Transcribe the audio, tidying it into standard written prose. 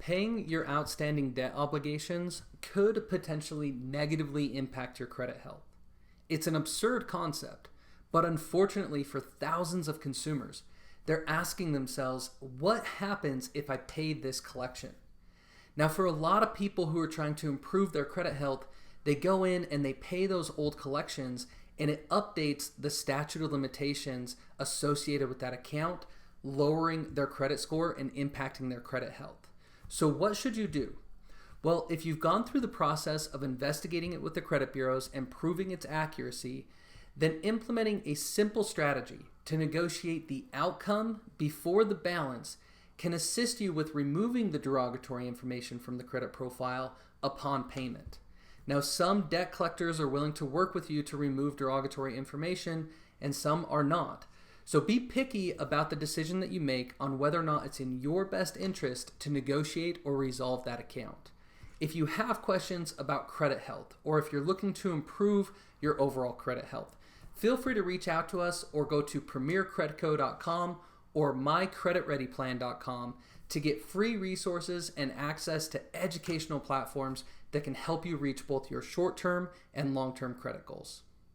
Paying your outstanding debt obligations could potentially negatively impact your credit health. It's an absurd concept, but unfortunately for thousands of consumers, they're asking themselves, what happens if I pay this collection? Now, for a lot of people who are trying to improve their credit health, they go in and they pay those old collections, and it updates the statute of limitations associated with that account, lowering their credit score and impacting their credit health. So what should you do? Well, if you've gone through the process of investigating it with the credit bureaus and proving its accuracy, then implementing a simple strategy to negotiate the outcome before the balance can assist you with removing the derogatory information from the credit profile upon payment. Now, some debt collectors are willing to work with you to remove derogatory information, and some are not. So be picky about the decision that you make on whether or not it's in your best interest to negotiate or resolve that account. If you have questions about credit health, or if you're looking to improve your overall credit health, feel free to reach out to us or go to premiercreditco.com or mycreditreadyplan.com to get free resources and access to educational platforms that can help you reach both your short-term and long-term credit goals.